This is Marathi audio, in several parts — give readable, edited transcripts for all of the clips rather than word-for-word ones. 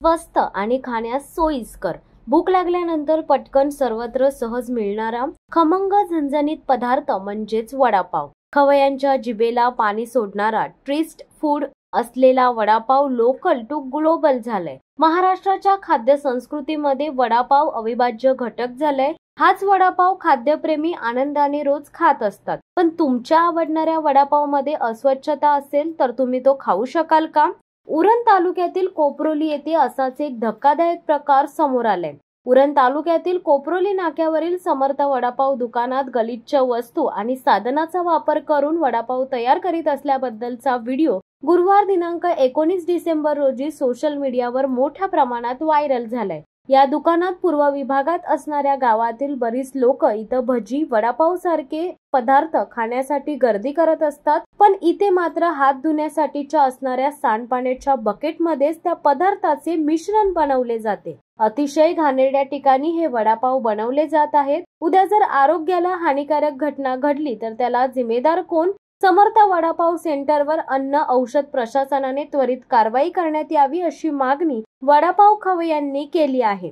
स्वस्त आणि खाण्यास सोयीस्कर, भूक लागल्यानंतर पटकन सर्वत्र सहज मिळणारा खमंग झणझणीत पदार्थ म्हणजेच वडापाव। खवय्यांच्या जिभेला पाणी सोडणारा ट्विस्ट फूड असलेला वडापाव लोकल टू ग्लोबल झालाय। महाराष्ट्राच्या खाद्य संस्कृतीमध्ये वडापाव अविभाज्य घटक झालाय। हाच वडापाव खाद्यप्रेमी आनंदाने रोज खात असतात। पण तुमच्या आवडणाऱ्या वडापाव मध्ये अस्वच्छता असेल तर तुम्ही तो खाऊ शकाल का? उरण तालुक्यातील कोपरोली येथे असाच एक धक्कादायक प्रकार समोर आलाय। उरण तालुक्यातील कोपरोली नाक्यावरील समर्थ वडापाव दुकानात गलिच्छ वस्तू आणि साधनाचा वापर करून वडापाव तयार करीत असल्याबद्दलचा व्हिडिओ गुरुवार दिनांक 19 डिसेंबर रोजी सोशल मीडियावर मोठ्या प्रमाणात व्हायरल झालाय। या दुकानात पूर्व विभागात असणाऱ्या गावातील बरीच लोक इथं भजी, वडापाव सारखे पदार्थ खाण्यासाठी गर्दी करत असतात। पण इथे मात्र हात धुण्यासाठीच्या असणाऱ्या सांडपाण्याच्या बकेटमध्येच त्या पदार्थाचे मिश्रण बनवले जाते। अतिशय घाणेरड्या ठिकाणी हे वडापाव बनवले जात आहेत। उद्या जर आरोग्याला हानिकारक घटना घडली तर त्याला जिम्मेदार कोण? समर्थ वडापाव सेंटरवर अन्न औषध प्रशासनाने त्वरित कारवाई करण्यात यावी अशी मागणी वडापाव खवय्यांनी केली आहे।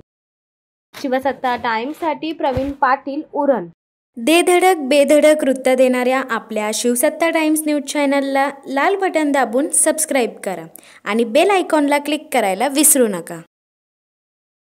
शिवसत्ता टाइम्ससाठी प्रवीण पाटील, उरण। दे धडक बेधडक वृत्त देणाऱ्या आपल्या शिवसत्ता टाइम्स न्यूज चॅनलला लाल बटन दाबून सबस्क्राईब करा आणि बेल आयकॉनला क्लिक करायला विसरू नका।